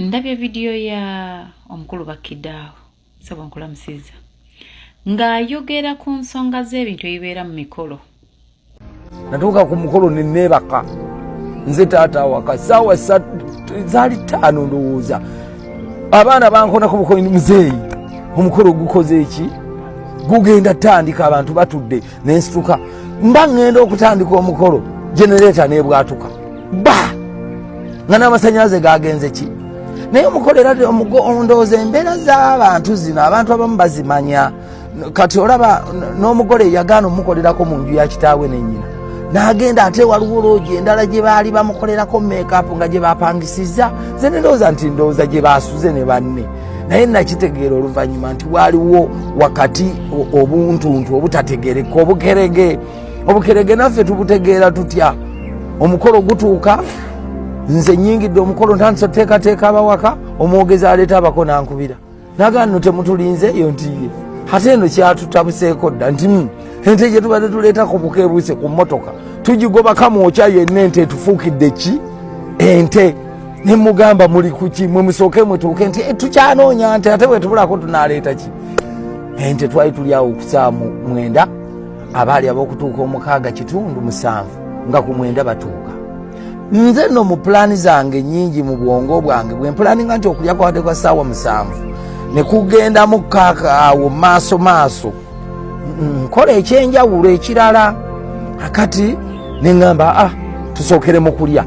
Ndabye video ya omukulu Bakidaawo Ssebo Nkulamusiza ng'ayogera ku nsonga z'ebintu ebibeera mu mikolo. Natuuka ku mukolo ne neebaka nze taata waka ssaawa zaali 5 ndowooza abaana bankonako bukoyi muzeeyi omukolo gukoze eki gugenda tandika abantu batudde nensituka mba ngenda okutandika omukolo generator nebwatuka nga n'amasannyalaze gagenze ki naye omukolo era ondowooza embeera z'abantu zino abantu abamu bazimanya kati olaba n'omugole yagaana omukolerako mu nju ya kitaawe n'ennyina n'agenda ate waliwo loogi endala gye baali bamukolerako make-up nga gye bapangisiza ze ndowooza nti ndowooza gye baasuze ne banne naye nakitegeera oluvannyuma nti waaliwo wakati obuntuntu obutategereka obukerege naffe tubutegeera tutya omukolo gutuuka nze nyingidde omukolo ntandise oteekateeka abawaka omwogezi aleeta abako nankubira nagaa nno temutulinzeeyo ntiye ate eno kyatutabuseeko dda nti ente gye tubadde tuleetako bukeebuuse ku mmotoka tugigoba kamwokya yenna ente etufuukidde ki ente ne mugamba muli kuki mwe musooke mwetuuke nti tukyanoonya nte ate bwetubulako tunaaleeta ki ente twali tuli awo okusaamu 9 abaali ab'okutuuka 6.7 nga ku 9 batuuka nze no mu pulaani zange nnyingi mu bwongo bwange bwe mpulaaninga nti okulya kwate kwa ssaawa 7 ne kugenda mu kaaka awo maaso nkola ekyenjawulo ekirala akati ne ŋŋamba tusookere mu kulya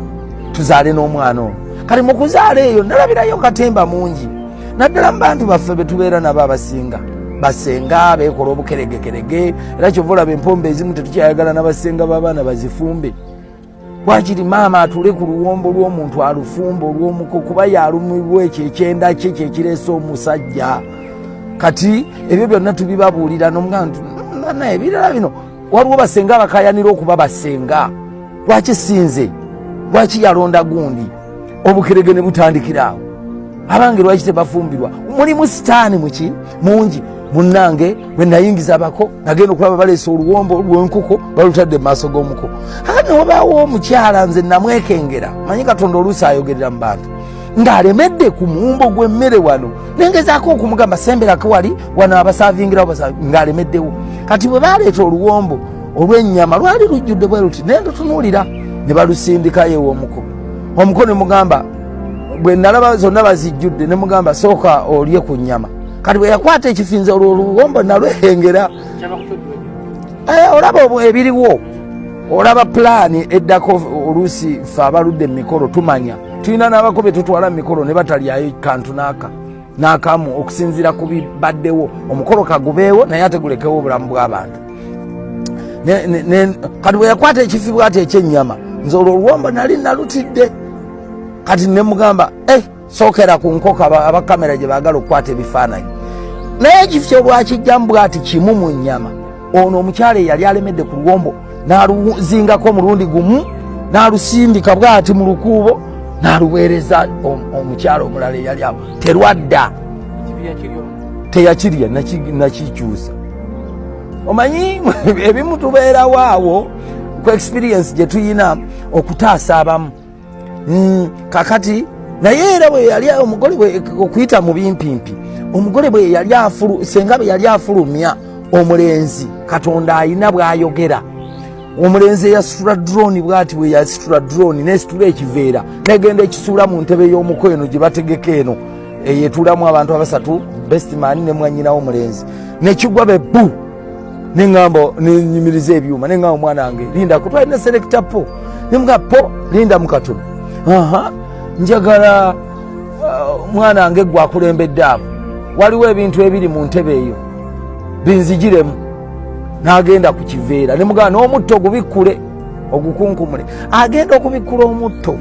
tuzaale n'omwana ono kati mu kuzaala eyo ndalabirayo katemba mungi naddala mu bantu baffe be tubeera nabo abasinga basenga beekola obukeregekerege era kyova olaba empombe ezimu tetukyayagala n'abasenga b'abaana bazifumbe wakiri maama atule ku luwombo lw'omuntu alufumba olw'omuko kuba yalumibwa ekyo ekyenda kye kyekireesa omusajja kati ebyo byonna tubibabuulira nomugamba ebirala bino waliwo basenga abakayanira okuba basenga lwaki sinze lwaki yalonda gundi obukerege ne butandikira awo abange lwaki tebafumbirwa mulimu sitaani muki mungi munnange bwe nayingiza abako nagenda okulaba baleesa oluwombo lw'enkoko balutadde mu maaso g'omuko ate newabaawo omukyala nze namwekengera manyi katonda oluusi ayogerera mu bantu ng'alemedde ku muwumbo gw'emmere wano nengezaako okumugamba semberako wali wano abasaavingirawo ng'alemeddewo kati bwe baleeta oluwombo olw'ennyama lwali lujjudde bwe luti naye ndutunuulira ne balusindikayo ew'omuko omuko ne mugamba bwe nalaba zonna bazijjudde ne mugamba sooka olye ku nnyama kati bwe yakwata ekifinza olwo oluwombo nalwehengera olaba ebiriwo olaba pulaani eddako oluusi ffe abaludde emikolo tumanya tulina n'abakobe tutwala mu mikolo ne batalyayo kantu n'akamu okusinziira ku bibaddewo omukolo kagubeewo naye ate gulekewo obulamu bw'abantu kati bwe yakwata ekifi bwati ekyennyama nze olwo oluwombo nali nalutidde kati ne mugamba sookera ku nkoko abakamera gye baagala okukwata ebifaananyi naye ekifyo bwakijjamu bwati kimu mu nnyama ono omukyala eyali alemedde ku luwombo n'aluzingako omulundi gumu n'alusindika bwati mu lukuubo n'aluweereza omukyala omulala eyali awo terwadda teyakirya nakikyusa omanyi ebimu tubeerawo awo ku experience gye tuyina okutaasa abamu kakati naye era bwe yali omugole bwe okuyita mu bimpimpi omugole bwe yali senga bwe yali afulumya omulenzi katonda ayina bw'ayogera omulenzi eyasitula drone bwati bwe yasitula drone nesitula ekiveera negenda ekisuula mu ntebe y'omuko eno gye bategeka eno eyetuulamu abantu 3 bestman ne mwanyinawo omulenzi nekigwa be bu neŋŋamba nenyimiriza ebyuma neŋŋamba omwana wange linda kutwalina selecta po nemuga po linda mukatono njagala mwana wange gwe akulembedde abo waliwo ebintu ebiri mu ntebe eyo binzigiremu n'agenda ku kiveera ne mugamba n'omutto ogubikkule ogukunkumule agenda okubikkula omutto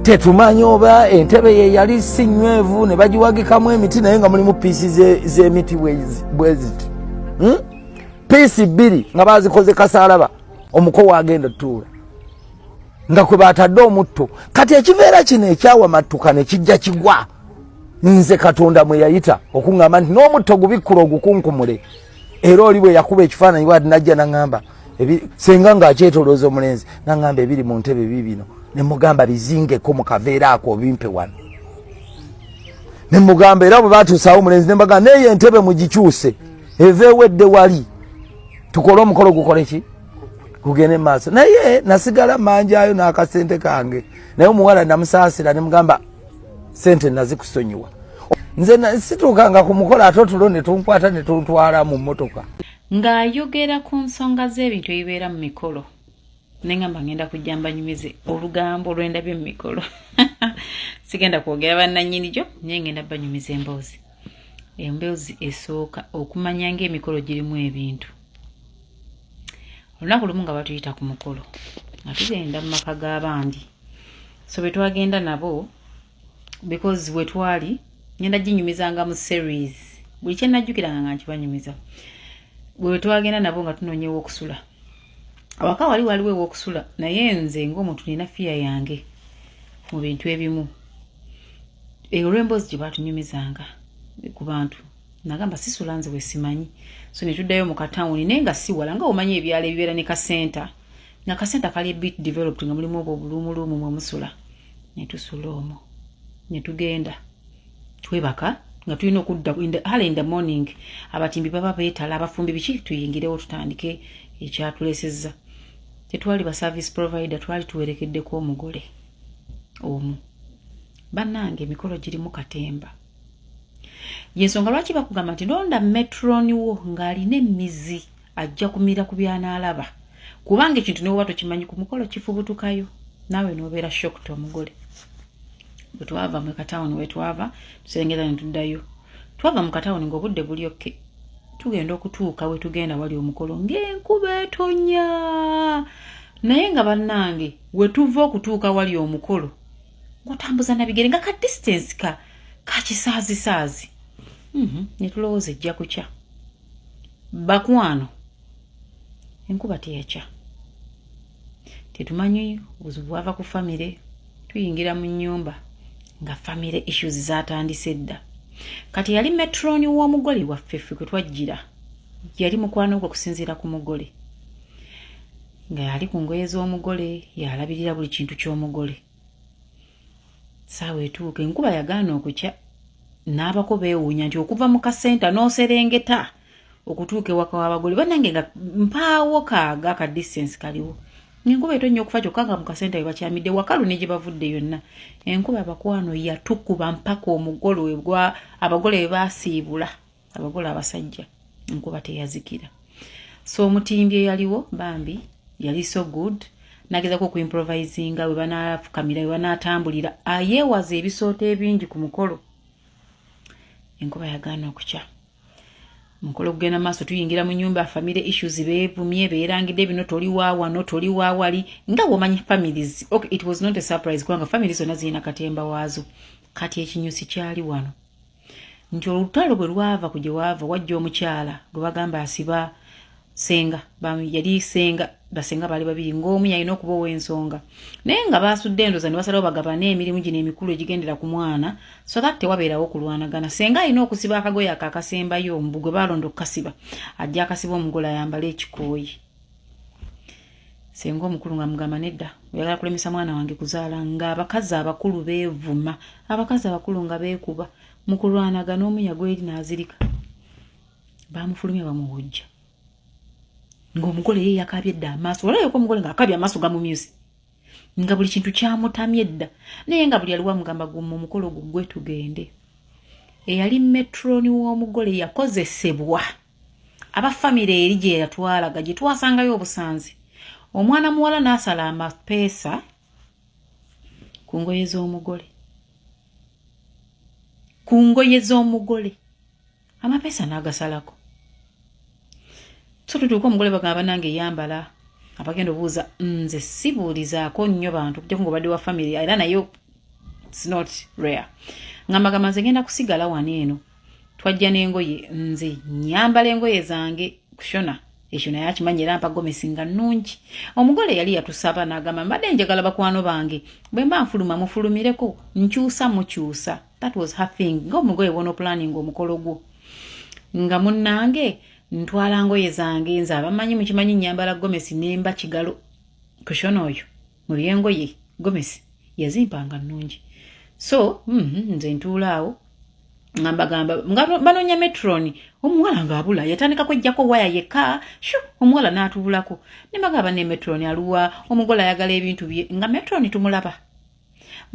tetumanyi oba entebe ye yali sinywevu ne bagiwagikamu emiti naye nga mulimu piisi z'emiti bwe ziti piisi 2 nga bazikoze kasaalaba omuko wagenda tuula nga kwe batadde omutto kati ekiveera kino ekyawamattuka ne kijja kigwa nze katonda mwe yayita okuŋŋamba nti n'omutto gubikkula ogukunkumule era oli bwe yakuba ekifaananyi bwati najja naŋŋamba senga ng'akyetolooza omulenzi naŋŋamba ebiri mu ntebe bibino ne mugamba bizingeko mu kaveera ako obimpe wano ne mugamba era bwe batuusaawo omulenzi ne mbagamba naye entebe mugikyuse eva ewedde wali tukole omukolo gukole ki gugende maaso naye nasigala manjaayo n'akasente kange naye omuwala namusaasira ne mugamba sente nazikusonyiwa nze situukanga ku mukolo ate otulo ne tunkwata ne tuntwala mu mmotoka ng'ayogera ku nsonga z'ebintu ebibeera mu mikolo nengamba ngenda kujja mbanyumize olugambo lwendabye mu mikolo sigenda kwogera bannannyini gyo naye ngenda banyumiza emboozi esooka okumanya ng'emikolo girimu ebintu olunaku lumu nga batuyita ku mukolo nga tugenda mu maka g'abandi so bwe twagenda nabo because we twali ngenda ginyumizanga mu series buli kye najjukiranga nga nkibanyumiza bwe twagenda nabo nga tunoonyewo okusula awaka waliwo ewokusula naye nze ng'omuntu nina fiya yange mu bintu ebimu olw'emboozi gye baatunyumizanga ku bantu nagamba sisula nze we simanyi so ne tuddayo mu katawuni naye nga si wala nga omanyi ebyalo ebibeera ne kasenta nga kasenta kali bit developed nga mulimu obwo obulumulumu mwe musula ne tusula omwo ne tugenda twebaka nga tulina okudda in the morning abatimbi baba beetala abafumbi biki tuyingirewo tutandike ekyatulesezza tetwali ba service provider twali tuwerekeddeko omugole omu bannange emikolo girimu katemba yensonga lwaki bakugamba nti londa metroni wo ng'alina emizi ajja kumira ku byanaalaba kubanga ekintu ne bw'oba tokimanyi ku mukolo kifubutukayo naawe n'obeera shocked omugole bwe twava mu katawuni we twava tuserengeta ne tuddayo twava mu katawuni ng'obudde buli okke tugenda okutuuka we tugenda wali omukolo ng'enkuba etonya naye nga bannange we tuva okutuuka wali omukolo ng'otambuza na bigere nga ka distance ka kisaazisaazi ne tulowooza ejja kukya bakwano enkuba teyakya tetumanyi obuzibu bwava ku famire tuyingira mu nnyumba nga famire issues zatandise dda kati yali metroni w'omugole waffe ffe kwe twajjira yali mukwano gwe kusinziira ku mugole nga yali ku ngoye z'omugole yalabirira buli kintu ky'omugole saawa etuuka enkuba yagaana okukya n'abako beewuunya nti okuva mu kasenta n'oserengeta okutuuka ewaka w'abagole bannange nga mpaawo kaaga ka distance kaliwo enkuba etonnya okufa kyokka nga mu kasenta we bakyamidde wakalu ne gye bavudde yonna enkuba abakwano yatukuba mpaka omugole webwa abagole we baasiibula abagole abasajja enkuba teyazikira so omutimbi eyaliwo bambi yali so good nagezako okuimprovisinga we banaafukamira we banaatambulira ayeewaza ebisooto ebingi ku mukolo enkuba yagaana okukya mukolo kugenda maaso tuyingira mu nyumba family issues beevumye beerangidde bino toli waawano toli waawali nga bw'omanyi families okay, it was not a surprise kubanga families zonna zirina katemba waazo kati ekinyusi kyali wano nti olutalo bwe lwava ku gye waava wajja omukyala gwe bagamba asiba senga yali senga basenga bali babiri ng'omu yalina okuba ow'ensonga naye nga baasudde endoza ne basalawo bagabane emirimu gino emikulu egigendera ku mwana so that tewabeerawo okulwanagana senga alina okusiba akagoye akasembayo omubu gwe balonda okukasiba ajja akasiba omugole ayambale ekikooyi senga omukulu nga mugamba nedda oyagala kulemesa mwana wange kuzaala ng'abakazi abakulu beevuma abakazi abakulu nga beekuba mu kulwanagana omuyago eri n'azirika baamufulumya bamuwujja ng'omugole ye yakabye dda amaaso olabye ko omugole ng'akabye amaaso gamumyuse nga buli kintu kyamutamye dda naye nga buli aliwo amugamba gumma omukolo gwe tugende eyali metroni w'omugole yakozesebwa abafamire eri gye yatwalaga gye twasangayo obusanzi omwana muwala n'asala amapeesa ku ngoye z'omugole amapeesa n'agasalako so tutuuka omugole bagamba nange yambala abagenda obuuza nze sibuulizaako nnyo bantu kujja ng'obadde wa family era nayo it's not rare ngambagamba nze ngenda kusigala wano eno twajja n'engoye nze nyambala engoye zange kushona ekyo naye akimanyi era mpa gomesi nga nnungi omugole yali yatusaba n'agamba mbadde njagala bakwano bange bwe mba nfuluma mufulumireko nkyusa mukyusa that was her thing ng'omugole wona planning omukolo gwo nga munnange ntwala ngoye zange nze abamanyi mukimanyi nyambala gomesi nemba kigalo kushona oyo mu byengoye gomesi yazimpanga nnungi so nze ntuulaawo ngamba banonya metroni omuwala ngabula yatandika kwejjako waya yeka omuwala n'atubulako ne bagamba ne metroni aluwa omugola ayagala ebintu bye nga metroni tumulaba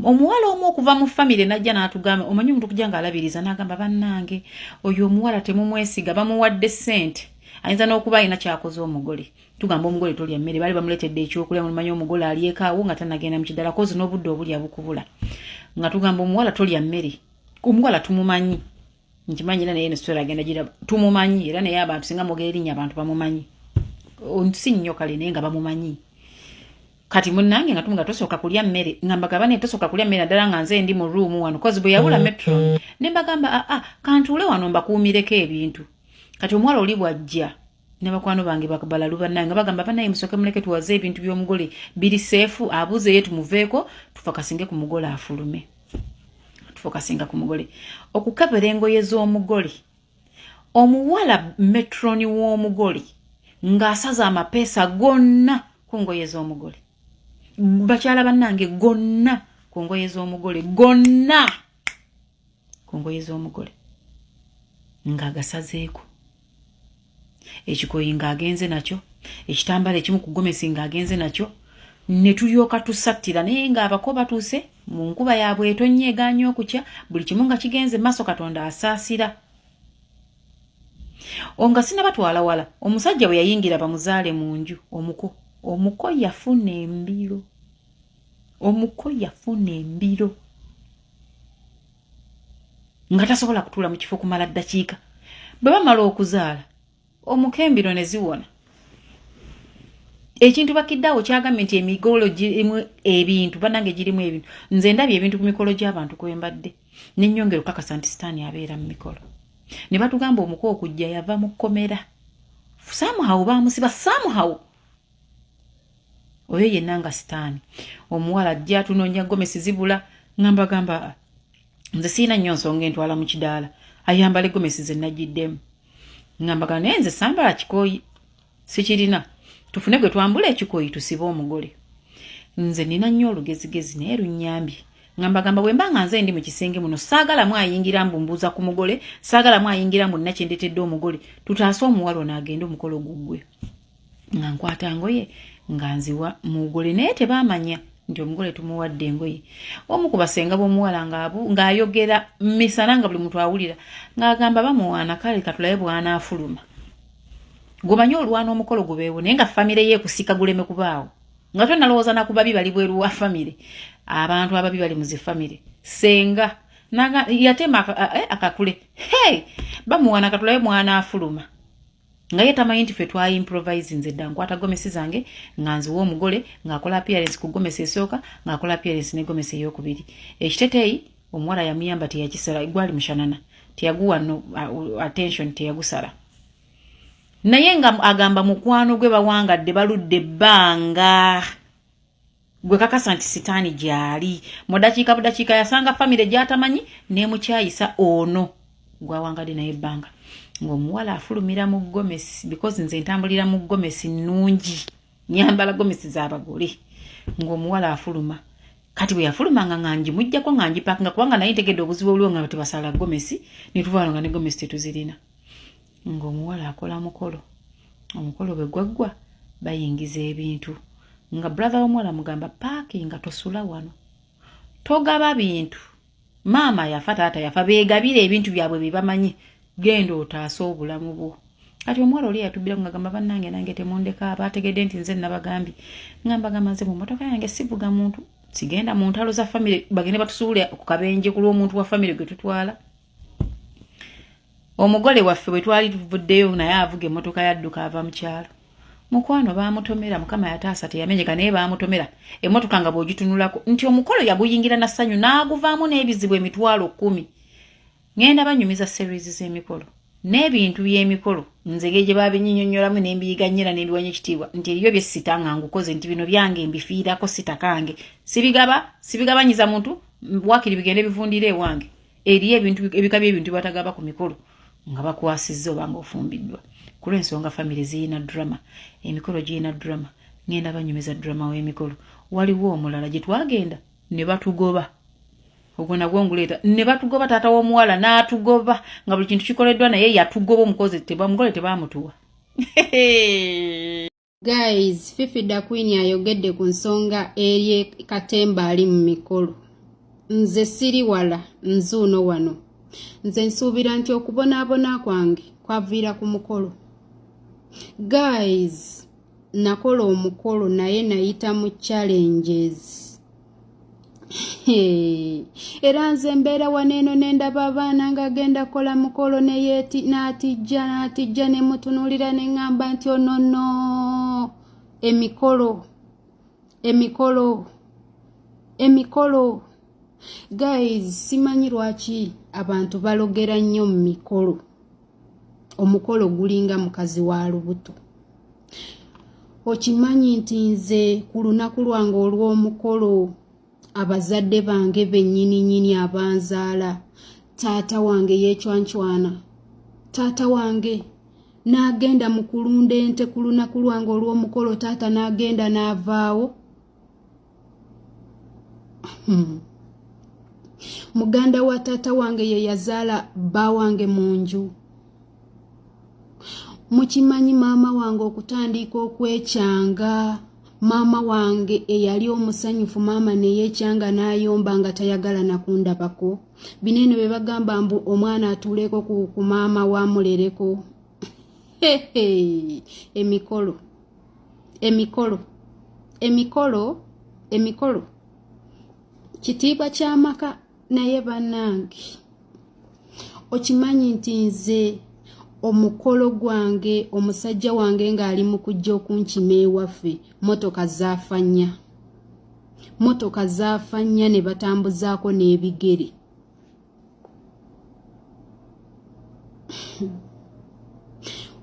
omuwala omu okuva mu family najja n'atugamba omanyi omuntu kujja ng'alabiriza n'agamba bannange oyo omuwala temumwesiga bamuwadde ssente ayinza n'okuba alina kyakoze omugole tugamba omugole tolya mmere bali bamuletedde ekyokulya mumanyi omugole alyekaawo nga tanagenda mu kidala kozi n'obudde obulya bukubula nga tugamba omuwala tolya mmere omuwala tumumanyi nkimanyi naye ne story agenda gira tumumanyi era naye abantu singa mogera erinnya abantu bamumanyi si nnyo kale naye nga bamumanyi kati munnange nga tumunga tosooka kulya mmere ngamba kabane tosooka kulya mmere ddala nga nze ndi mu room wano kozi bwe yawula metro ne bagamba kantuule wano mbakuumireko ebintu kati omuwala oli bwajja ne bakwano bange bakabala lubanange nga bagamba banaye musooke muleke tuwaze ebintu by'omugole biri seefu abuze ye tumuveeko tufa kasinge ku mugole afulume tufokasinga ku mugole okukebera engoye z'omugole omuwala metroni w'omugole ng'asaza amapeesa gonna ku ngoye z'omugole bakyala bannange gonna ku ngoye z'omugole gonna ku ngoye z'omugole ng'agasazeeko ekikoyi ng'agenze nakyo ekitambala ekimu ku gomesi ng'agenze nakyo ne tulyoka tusattira naye ng'abako batuuse mu nkuba yaabwe etonnyeegaanya okukya buli kimu nga kigenze maaso Katonda asaasira onga sinabatwala wala omusajja bwe yayingira bamuzaale mu nju omuko yafuna embiro nga tasobola kutuula mu kifo kumala ddakiika bwe bamala okuzaala omuko embiro ne ziwona ekintu bakiddawo kyagambye nti emigolo girimu ebintu bannange girimu ebintu nze ndabye ebintu ku mikolo gy'abantu kwembadde n'ennyongero kakasa nti sitaani abeera mu mikolo ne batugamba omuko okujja yava mu kkomera samuhawo baamusiba samuhawo oyo yenna nga sitaani omuwala ajja atunoonya gomesi zibula ngambagamba nze siina nnyo nsonga entwala mu kidaala ayambala gomesi ze nagiddemu ngambagamba naye nze sambala kikoyi sikirina tufune gwe twambula ekikoyi tusibe omugole nze nina nnyo olugezigezi naye lunnyambye ngambagamba bwe mba nga nze ndi mu kisenge muno saagalamu ayingira mbumbuuza ku mugole saagalamu ayingira mbu nina kyendetedde omugole tutaase omuwala ono agende omukolo guggwe nga nkwata ngoye nga nziwa mugole naye tebaamanya nti omugole tumuwadde engoye omu ku basenga b'omuwala ng'ayogera misana nga buli muntu awulira ng'agamba bamuwaana kale katulabe bw'anaafuluma gomanyi olwana omukolo gubeewo naye nga famire ye kusika guleme kubaawo nga tonalowooza nakubabi bali bweru wa famire abantu ababi bali mu zifamire senga yatema akakule bamuwaana katulabe mwana afuluma nga ye tamanyi nti ffe twayimprovise nze dda nkwata gomesi zange nga nziwa omugole ng'akola appearance ku gomesi esooka ng'akola appearance ne gomesi ey'okubiri ekiteteeyi omuwala yamuyamba teyakisala gwali mushanana teyaguwa no attention teyagusala naye nga agamba mukwano gwe bawangadde baludde ebbanga gwe kakasa nti sitaani gyali mu dakiika yasanga famire gyatamanyi nemukyayisa ono gwawangadde naye ebbanga ng'omuwala afulumira mu gomesi because nze ntambulira mu gomesi nnungi nyambala gomesi z'abagole ng'omuwala afuluma kati bwe yafulumanga nga ngimuggyako nga ngipakinga kubanga naye ntegedde obuzibu obuliwo nga tebasala gomesi netuvaano nga ne gomesi tetuzirina ng'omuwala akola omukolo bwe gwaggwa bayingiza ebintu nga brother w'omuwala mugamba paakinga tosula wano togaba bintu maama yafa taata yafa beegabira ebintu byabwe bebamanyi genda otaase obulamu bwo kati omuwala oli yatubira ngagamba bannange nange temundeka baategedde nti nze nabagambye ngambagamba nze mu motoka yange sivuga muntu sigenda mu ntalo za famire bagende batusuule ku kabenje ku lw'omuntu wa famire gwe tutwala omugole waffe bwe twali tuvuddeyo naye avuga emmotoka yadduka ava mu kyalo mukwano baamutomera mukama yataasa teyamenyeka naye baamutomera emmotoka nga bw'ogitunulako nti omukolo yaguyingira na ssanyu n'aguvaamu n'ebizibu 10,000 ngenda banyumiza series z'emikolo n'ebintu by'emikolo nzege gye babinyinyonnyolamu n'embiyiganyira n'embiwanya ekitiibwa nti eriyo bye sita nga ngukoze nti bino byange mbifiirako sita kange sibigabanyiza muntu wakiri bigende bivundire ewange eriyo ebintu ebika by'ebintu batagaba ku mikolo nga bakwasizza oba ng'ofumbiddwa ku lw'ensonga famire ziyina drama emikolo giyina drama ngenda banyumiza drama w'emikolo waliwo omulala gye twagenda ne batugoba ogwo nagwo nguleeta ne batugoba taata w'omuwala n'atugoba nga buli kintu kikoleddwa naye yatugoba omugole tebamutuwa. Guys, Fifi da Queen ayogedde ku nsonga eri Katemba ali mu mikolo. Nze siri wala nzuuno wano. Nze nsuubira nti okubonaabona kwange kwaviira ku mukolo. Guys, nakola omukolo naye nayita mu challenges. Era nze mbeera waneeno nendaba abaana nga genda kola mukolo n'atijja ne mutunuulira ne ŋŋamba nti onono emikolo. Guys, simanyi lwaki abantu balogera nnyo mu mikolo. Omukolo gulinga mukazi wa lubuto. Okimanyi nti nze ku lunaku lwange olw'omukolo abazadde bange bennyini abanzaala, taata wange yeecwancwana, taata wange n'agenda mu kulunda ente ku lunaku lwange olw'omukolo, taata n'agenda n'avaawo. Muganda wa taata wange ye yazaala bba wange mu nju. Mukimanyi maama wange okutandika okwekyanga, maama wange eyali omusanyufu, maama neyekyanga n'ayomba nga tayagala nakundabako. Binene bye bagamba mbu omwana atuuleko ku maama wamulereko. Emikolo kitiibwa ky'amaka. Naye bannange, okimanyi nti nze omukolo gwange omusajja wange ng'ali mu kujja okunkima ewaffe, motoka zaafa nnya ne batambuzaako n'ebigere.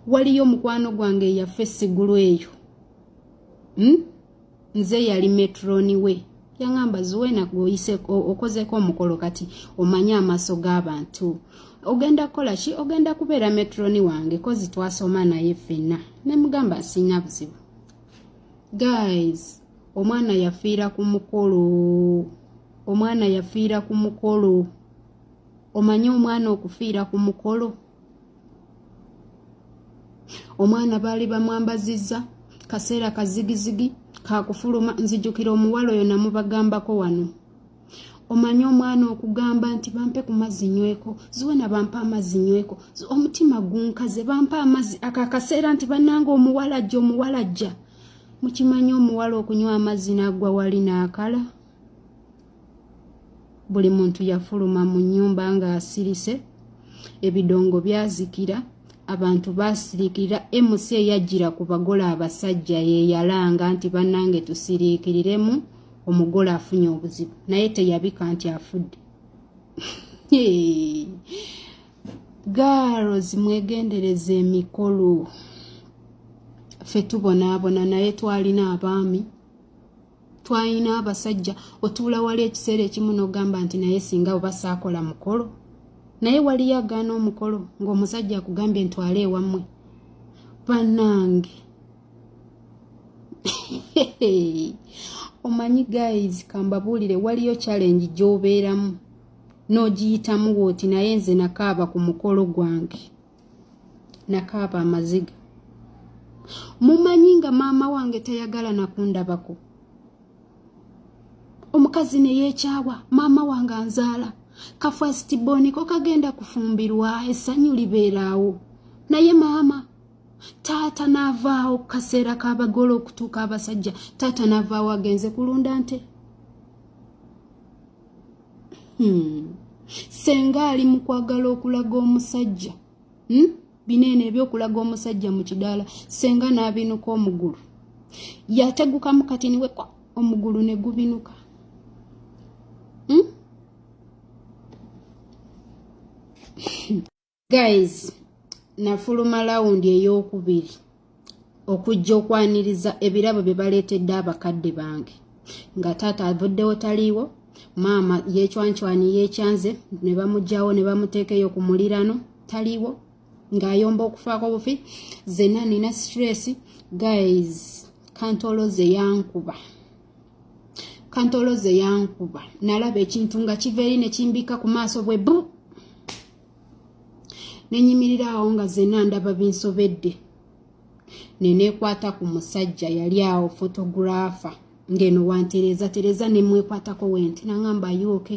Waliyo mukwano gwange eyaffe Sigulu eyo. Nze yali metroni we. Yangamba Zuwena goyise okozeko omukolo kati omanya amaaso g'abantu. Ogenda kola ki? Ogenda kubeera metroni wange kozi twasoma naye ffenna. Ne mugamba sina buzibu. Guys, omwana yafiira ku mukolo. Omanye omwana okufiira ku mukolo. Omwana baali bamwambazizza kaseera kazigizigi kakufuluma. Nzijukira omuwala oyo namubagambako wano. Omanye omwana okugamba nti bampe ku mazzi nyweko, Zuwena bampa amazzi nyweko, omutima gunkaze bampa amazzi akaseera nti bannanga omuwala ajja. Mukimanyi omuwala okunywa amazzi n'agwa wali n'akala. Buli muntu yafuluma mu nnyumba nga asirise, ebidongo byazikira, abantu basirikira. MC eyajjira ku bagole abasajja yeyalanga nti bannange tusiriikiriremu, omugole afunye obuzibu, naye teyabika nti afudde. Girls, mwegendereze emikolo. Ffe tubonaabona naye twalina abaami, twalina abasajja. Otuula wali ekiseera ekimu n'ogamba nti naye singa oba saakola mukolo. Naye waliyo agaana omukolo ng'omusajja akugambye ntwale ewammwe. Bannange. Omanyi guys, kambabuulire waliyo challenge gy'obeeramu n'ogiyitamu wooti, naye nze nakaaba ku mukolo gwange. Nakaaba amaziga. Mumanyi nga maama wange tayagala nakundabako. Omukazi ne yeekyawa, maama wange anzaala. Kafasiti boniko kagenda kufumbirwa, essanyu libeeraawo. Naye maama, taata n'avaawo kaseera k'abagole okutuuka abasajja. Taata n'avaawo agenze kulunda nte. Senga ali mu kwagala okulaga omusajja. Binene ebyokulaga omusajja mu kidaala. Senga n'abinuka omugulu. Yategukamu kati niwe kwa omugulu ne gubinuka. Guys, nafuluma lawundi ey'okubiri okujja okwaniriza ebirabo bye baleetedde abakadde bange. Nga taata avuddewo taliiwo, maama yeecwancwani yeekyanze, ne bamugjawo ne bamuteekeyo ku mulirano taliiwo, ng'ayomba okufaako bufi. Zenna nina stress. Guys, kantoloze yankuba. kantoloze yankuba nalaba ekintu nga kiva eri ne kimbika ku maaso bwe bu nenyimirira awo nga zena ndaba binsobedde nenekwata ku musajja yali awo fotografa ngeno wantereza nemwekwatako wenti nangamba yoke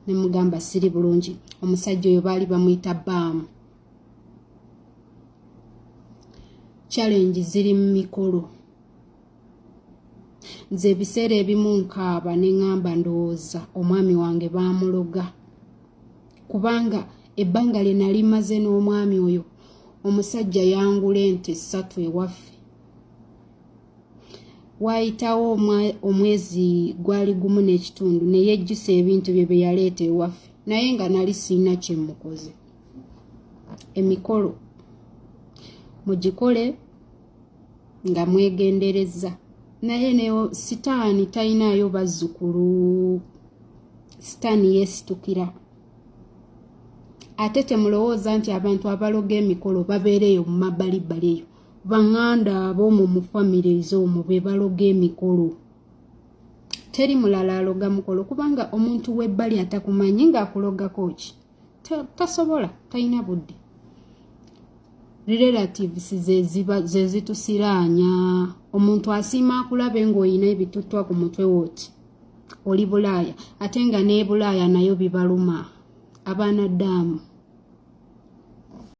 nemugamba siri bulungi omusajja oyo baali bamuyita Baamu. Challenge ziri mu mikolo nze ebiseera ebimu nkaaba neŋŋamba ndowooza omwami wange baamuloga kubanga ebbanga lye nali maze n'omwami oyo omusajja yangula ente 3 ewaffe waayitawo omwezi gwali gumu n'ekitundu neyejjusa ebintu bye yaleeta ewaffe naye nga nali siina kye mukoze. Emikolo mugikole nga mwegendereza naye ne sitaani talinayo bazzukulu sitaani yeesitukira ate temulowooza nti abantu abaloga emikolo babeereyo mu mabbalibbali eyo baŋŋanda ab'omwo mu famire ez'omwo be baloga emikolo teri mulala aloga mukolo kubanga omuntu w'ebbali atakumanyi ng'akulogako ki tasobola talina budde. Relatives ze zitusiraanya omuntu asiima akulabe ng'olina ebituttwa ku mutwe wooti oli Bulaaya ate nga ne Bulaaya nayo bibaluma abaana ddaamu